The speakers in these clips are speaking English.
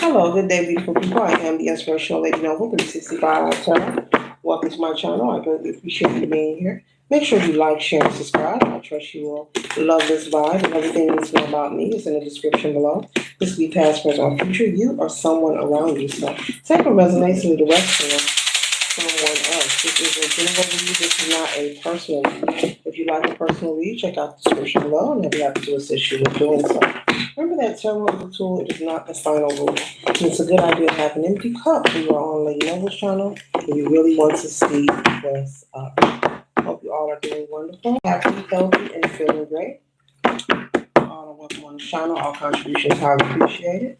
Hello, good day, beautiful people. I am the Inspirational Lady Noble, 365 Tarot. Welcome to my channel. I greatly appreciate you being here. Make sure you like, share, and subscribe. I trust you will love this vibe, and everything you need to know about me is in the description below. This will be past, present, or future. You or someone around you. So take what resonates and the rest for someone else. This is a general read. This is not a personal read. If you like a personal read, check out the description below, and I'll be happy to assist you with doing so. Remember that tarot is a tool, it is not the final rule. And it's a good idea to have an empty cup when you're on Lady Noble's channel if you really want to speed this up. Hope you all are doing wonderful, happy, healthy, and feeling great. All are welcome on the channel. All contributions highly appreciated.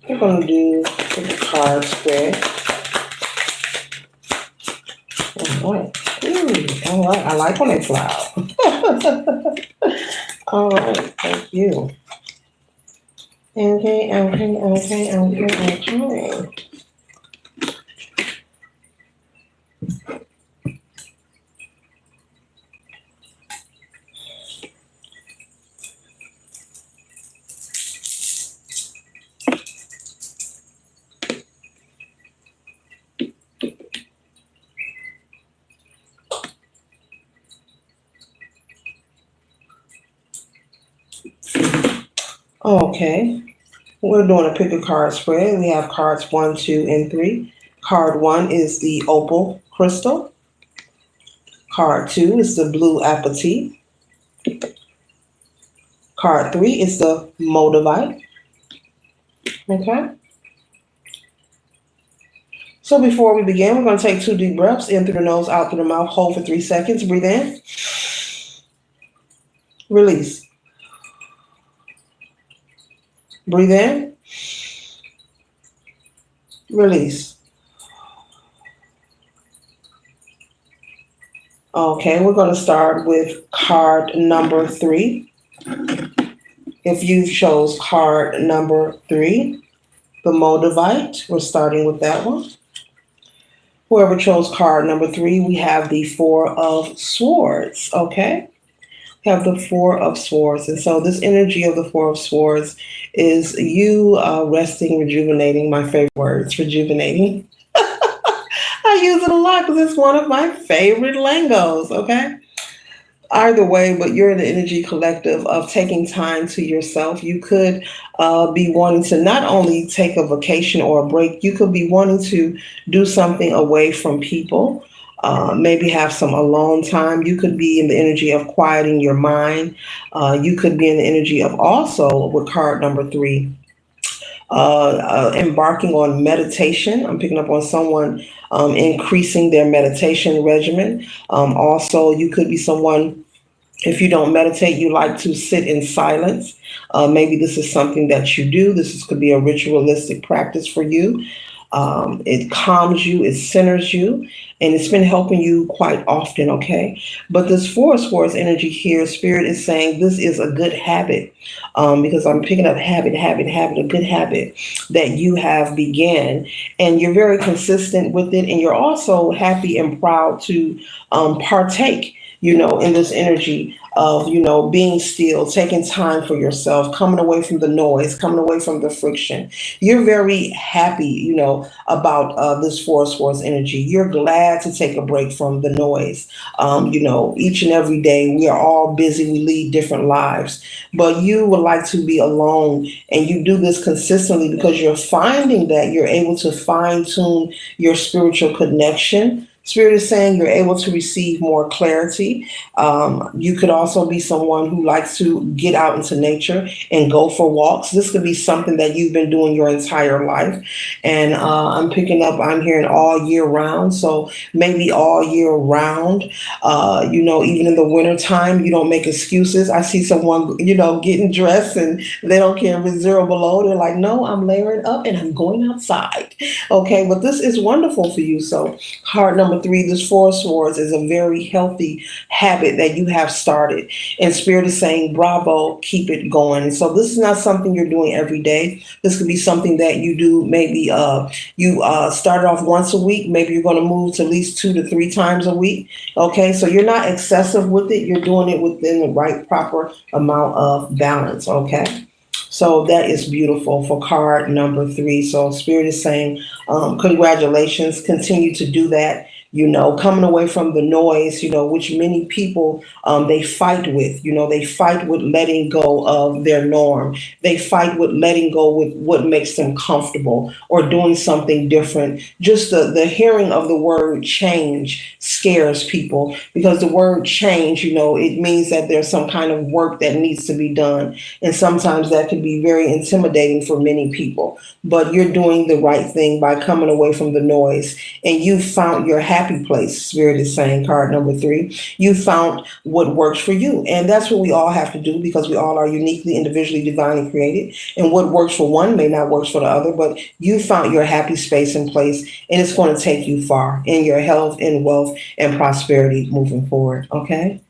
We're going to do the card spread. All right. All right. I like when they fly out. All right. Thank you. Okay. Okay. We're doing a pick a card spread. We have cards 1, 2, and 3. Card 1 is the opal crystal. Card 2 is the blue apatite. Card 3 is the moldavite. Okay. So before we begin, we're going to take 2 deep breaths in through the nose, out through the mouth. Hold for 3 seconds. Breathe in. Release. Breathe in. Release. Okay, we're going to start with card number 3. If you chose card number 3, the moldavite, we're starting with that one. Whoever chose card number 3, we have the 4 of swords, okay? We have the 4 of swords. And so this energy of the 4 of swords is you resting, rejuvenating, my favorite words, rejuvenating. I use it a lot because it's one of my favorite lingos, okay? Either way, but you're in the energy collective of taking time to yourself. You could be wanting to not only take a vacation or a break, you could be wanting to do something away from people, maybe have some alone time. You could be in the energy of quieting your mind. You could be in the energy of also, with card number 3, embarking on meditation. I'm picking up on someone increasing their meditation regimen. Also, you could be someone, if you don't meditate, you like to sit in silence. Maybe this is something that you do. Could be a ritualistic practice for you. It calms you, it centers you, and it's been helping you quite often, okay? But this 4 of swords energy here, Spirit is saying this is a good habit, because I'm picking up habit, a good habit that you have began, and you're very consistent with it, and you're also happy and proud to partake, in this energy of, being still, taking time for yourself, coming away from the noise, coming away from the friction. You're very happy, about this 4 of swords energy. You're glad to take a break from the noise. Each and every day we are all busy, we lead different lives, but you would like to be alone, and you do this consistently because you're finding that you're able to fine tune your spiritual connection. Spirit is saying you're able to receive more clarity. You could also be someone who likes to get out into nature and go for walks. This could be something that you've been doing your entire life. And I'm hearing all year round. So maybe all year round, even in the wintertime, you don't make excuses. I see someone, getting dressed and they don't care if it's 0 below. They're like, no, I'm layering up and I'm going outside. Okay, but this is wonderful for you. So card number 3, this 4 of Swords is a very healthy habit that you have started. And Spirit is saying, bravo, keep it going. And so this is not something you're doing every day. This could be something that you do maybe you start off once a week. Maybe you're going to move to at least 2 to 3 times a week. Okay, so you're not excessive with it. You're doing it within the right, proper amount of balance. Okay. So that is beautiful for card number 3. So Spirit is saying, congratulations, continue to do that. Coming away from the noise, which many people they fight with. They fight with letting go of their norm. They fight with letting go with what makes them comfortable or doing something different. Just the hearing of the word change scares people, because the word change, it means that there's some kind of work that needs to be done. And sometimes that can be very intimidating for many people. But you're doing the right thing by coming away from the noise, and you found your happy place. Spirit is saying, card number 3, you found what works for you. And that's what we all have to do, because we all are uniquely, individually, divinely created. And what works for one may not work for the other, but you found your happy space and place, and it's going to take you far in your health and wealth and prosperity moving forward. Okay.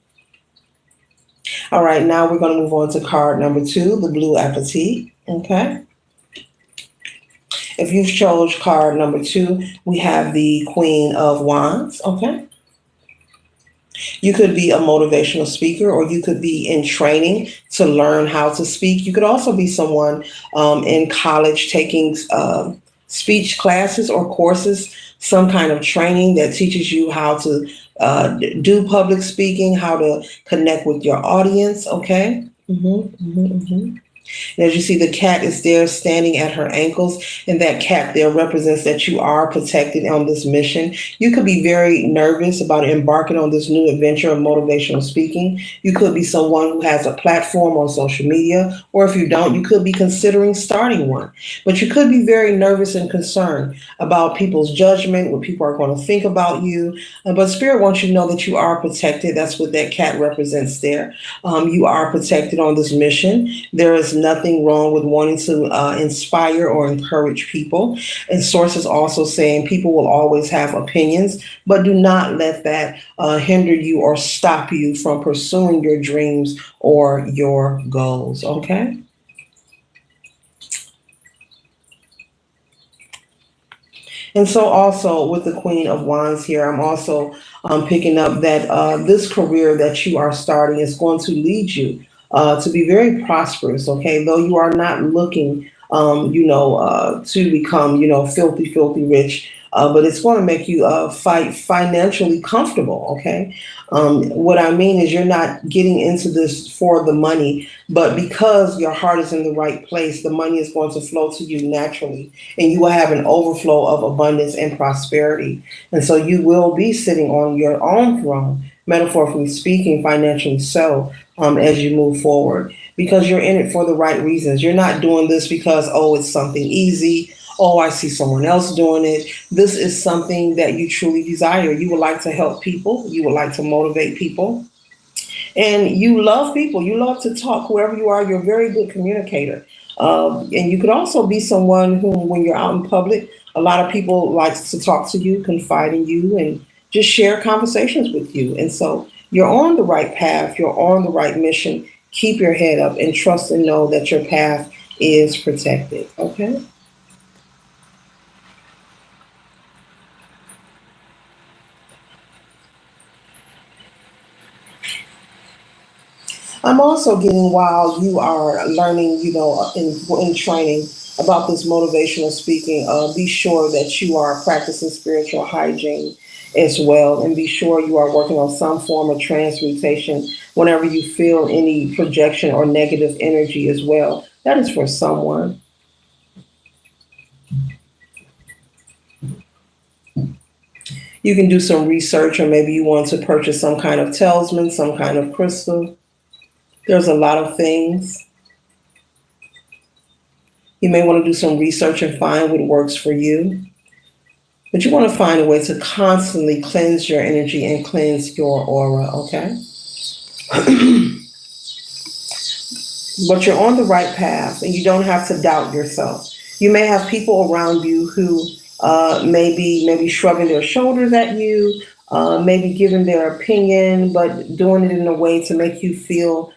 All right. Now we're going to move on to card number 2, the Blue Apatite. Okay. If you've chose card number 2, we have the Queen of Wands. Okay. You could be a motivational speaker, or you could be in training to learn how to speak. You could also be someone in college taking speech classes or courses, some kind of training that teaches you how to do public speaking, how to connect with your audience. Okay. And as you see, the cat is there standing at her ankles, and that cat there represents that you are protected on this mission. You could be very nervous about embarking on this new adventure of motivational speaking. You could be someone who has a platform on social media, or if you don't, you could be considering starting one. But you could be very nervous and concerned about people's judgment, what people are going to think about you. But Spirit wants you to know that you are protected. That's what that cat represents there. You are protected on this mission. There is nothing wrong with wanting to inspire or encourage people. And sources also saying people will always have opinions, but do not let that hinder you or stop you from pursuing your dreams or your goals. Okay. And so also with the Queen of Wands here, I'm also picking up that this career that you are starting is going to lead you to be very prosperous. Okay. Though you are not looking, to become, filthy rich. But it's going to make you financially comfortable. Okay. What I mean is you're not getting into this for the money, but because your heart is in the right place, the money is going to flow to you naturally, and you will have an overflow of abundance and prosperity. And so you will be sitting on your own throne, metaphorically speaking, financially so, as you move forward, because you're in it for the right reasons. You're not doing this because, oh, it's something easy. Oh, I see someone else doing it. This is something that you truly desire. You would like to help people. You would like to motivate people. And you love people. You love to talk. Whoever you are, you're a very good communicator. And you could also be someone who, when you're out in public, a lot of people like to talk to you, confide in you, and just share conversations with you. And so you're on the right path. You're on the right mission. Keep your head up and trust and know that your path is protected. Okay. I'm also getting, while you are learning, in training about this motivational speaking, be sure that you are practicing spiritual hygiene as well. And be sure you are working on some form of transmutation whenever you feel any projection or negative energy as well. That is for someone. You can do some research, or maybe you want to purchase some kind of talisman, some kind of crystal. There's a lot of things. You may want to do some research and find what works for you. But you want to find a way to constantly cleanse your energy and cleanse your aura, okay? But you're on the right path, and you don't have to doubt yourself. You may have people around you who maybe shrugging their shoulders at you, maybe giving their opinion, but doing it in a way to make you feel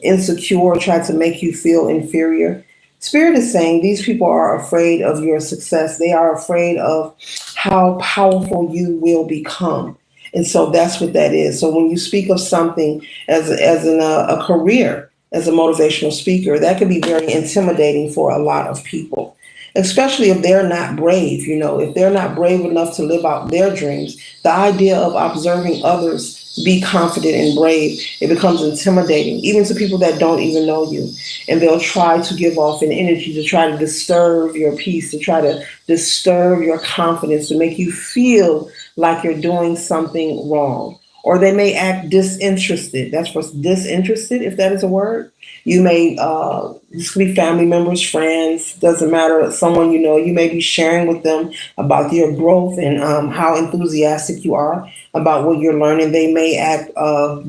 insecure, try to make you feel inferior. Spirit is saying these people are afraid of your success. They are afraid of how powerful you will become. And so that's what that is. So when you speak of something as in a career, as a motivational speaker, that can be very intimidating for a lot of people, especially if they're not brave. If they're not brave enough to live out their dreams, the idea of observing others be confident and brave, it becomes intimidating, even to people that don't even know you. And they'll try to give off an energy to try to disturb your peace, to try to disturb your confidence, to make you feel like you're doing something wrong. Or they may act disinterested. That's for disinterested, if that is a word. You may, this could be family members, friends, doesn't matter, someone you may be sharing with them about your growth and how enthusiastic you are about what you're learning. They may act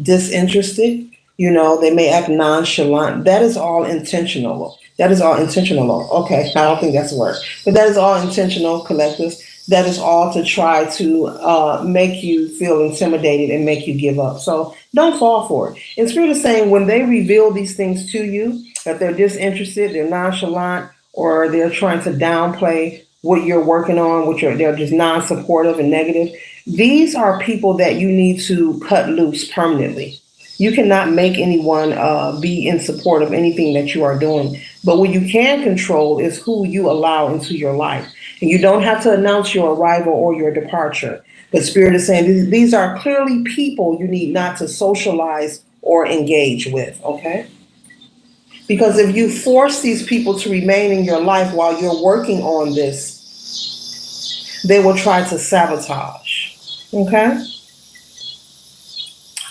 disinterested, they may act nonchalant. That is all intentional. That is all intentional. Okay, I don't think that's a word, but that is all intentional, collectives. That is all to try to make you feel intimidated and make you give up. So don't fall for it. And Spirit is saying when they reveal these things to you, that they're disinterested, they're nonchalant, or they're trying to downplay what you're working on, they're just non-supportive and negative. These are people that you need to cut loose permanently. You cannot make anyone be in support of anything that you are doing. But what you can control is who you allow into your life. And you don't have to announce your arrival or your departure. But Spirit is saying these are clearly people you need not to socialize or engage with, okay? Because if you force these people to remain in your life while you're working on this, they will try to sabotage, okay?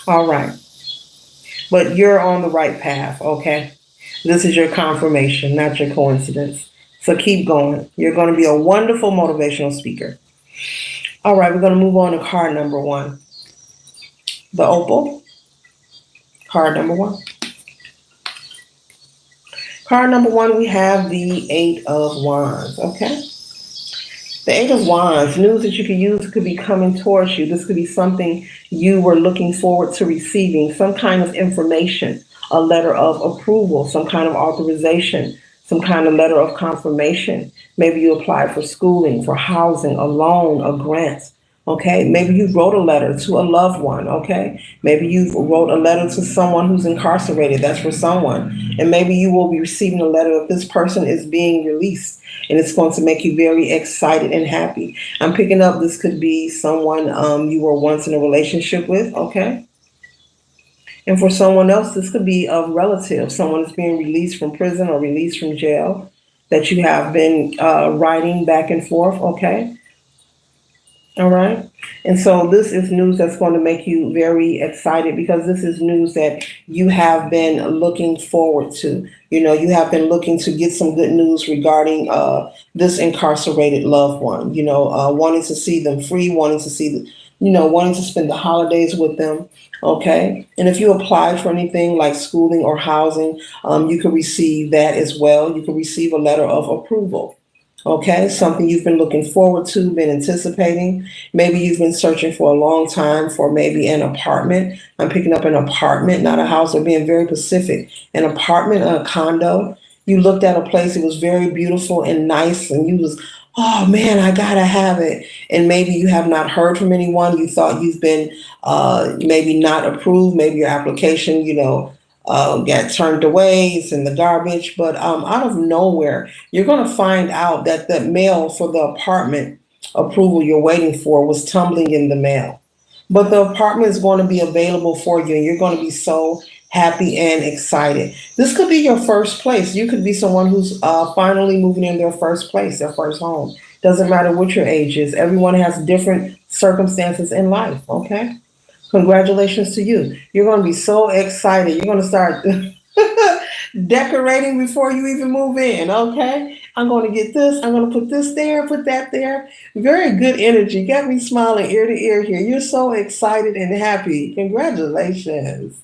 All right. But you're on the right path, okay? This is your confirmation, not your coincidence. So keep going. You're going to be a wonderful motivational speaker. All right, we're going to move on to card number 1. The opal. Card number 1. Card number 1, we have the 8 of Wands, okay? The 8 of Wands, news that you could use could be coming towards you. This could be something you were looking forward to receiving, some kind of information, a letter of approval, some kind of authorization, some kind of letter of confirmation. Maybe you applied for schooling, for housing, a loan, a grant. Okay, maybe you wrote a letter to a loved one. Okay, maybe you wrote a letter to someone who's incarcerated. That's for someone. And maybe you will be receiving a letter if this person is being released. And it's going to make you very excited and happy. I'm picking up this could be someone you were once in a relationship with. Okay. And for someone else, this could be a relative, someone that's being released from prison or released from jail that you have been writing back and forth. Okay. All right. And so this is news that's going to make you very excited because this is news that you have been looking forward to. You have been looking to get some good news regarding this incarcerated loved one, wanting to see them free, wanting to see, wanting to spend the holidays with them. Okay. And if you apply for anything like schooling or housing, you can receive that as well. You can receive a letter of approval. Okay, something you've been looking forward to, been anticipating. Maybe you've been searching for a long time for maybe an apartment. I'm picking up an apartment, not a house, or being very specific. An apartment, a condo. You looked at a place, it was very beautiful and nice, and you was, oh man, I gotta have it. And maybe you have not heard from anyone. You thought you've been maybe not approved, maybe your application, got turned away, it's in the garbage, but out of nowhere, you're going to find out that the mail for the apartment approval you're waiting for was tumbling in the mail. But the apartment is going to be available for you, and you're going to be so happy and excited. This could be your first place. You could be someone who's finally moving in their first place, their first home. Doesn't matter what your age is. Everyone has different circumstances in life, okay? Congratulations to you. You're going to be so excited. You're going to start decorating before you even move in. Okay. I'm going to get this. I'm going to put this there, put that there. Very good energy. Got me smiling ear to ear here. You're so excited and happy. Congratulations.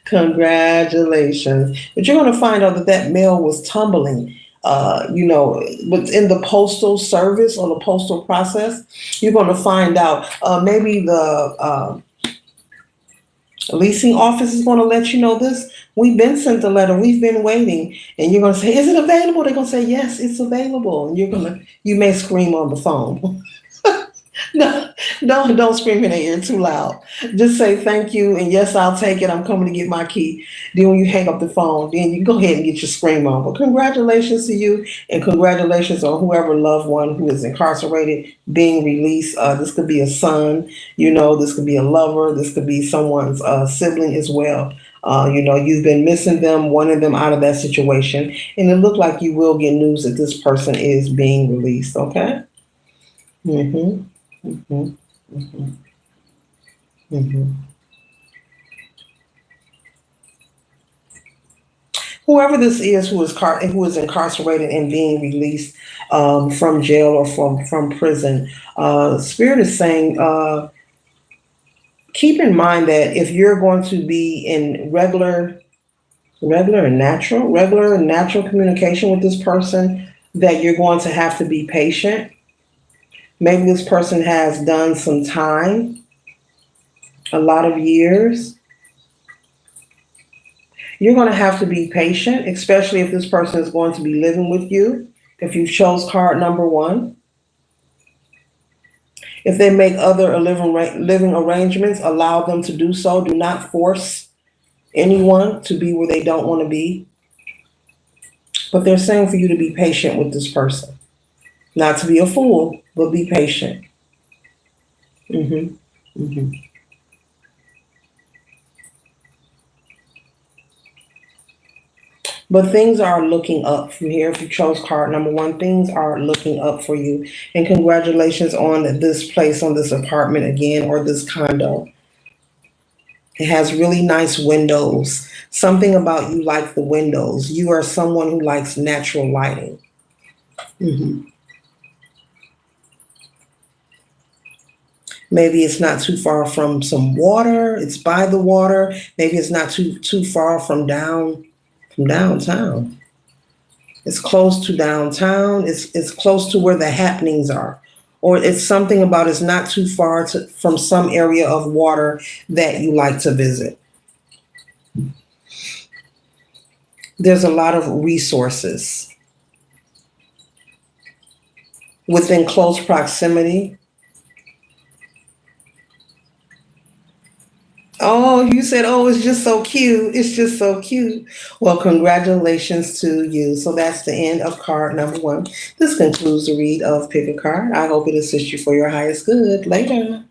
Congratulations. But you're going to find out that mail was tumbling. within the postal service or the postal process, you're going to find out maybe the leasing office is going to let you know this. We've been sent the letter. We've been waiting. And you're going to say, is it available? They're going to say, yes, it's available. And you may scream on the phone. No, don't scream in their ear too loud. Just say thank you and yes, I'll take it. I'm coming to get my key. Then when you hang up the phone, then you go ahead and get your scream on. But congratulations to you and congratulations on whoever loved one who is incarcerated being released. This could be a son, this could be a lover, this could be someone's sibling as well. You've been missing them, wanting them out of that situation, and it looked like you will get news that this person is being released. Okay. Mm-hmm. Mm-hmm. Mm-hmm. Mm-hmm. Whoever this is who is incarcerated and being released from jail or from prison, Spirit is saying, keep in mind that if you're going to be in regular and natural communication with this person, that you're going to have to be patient. Maybe this person has done some time, a lot of years. You're going to have to be patient, especially if this person is going to be living with you. If you chose card number 1, if they make other living arrangements, allow them to do so. Do not force anyone to be where they don't want to be. But they're saying for you to be patient with this person. Not to be a fool, but be patient. Mm-hmm. Mm-hmm. But things are looking up from here. If you chose card number 1, things are looking up for you. And congratulations on this place, on this apartment again, or this condo. It has really nice windows. Something about you like the windows. You are someone who likes natural lighting. Mm-hmm. Maybe it's not too far from some water. It's by the water. Maybe it's not too far from downtown. It's close to downtown. It's close to where the happenings are. Or it's something about it's not too far from some area of water that you like to visit. There's a lot of resources within close proximity. Oh, you said, oh, it's just so cute. It's just so cute. Well, congratulations to you. So that's the end of card number 1. This concludes the read of Pick a Card. I hope it assists you for your highest good. Later.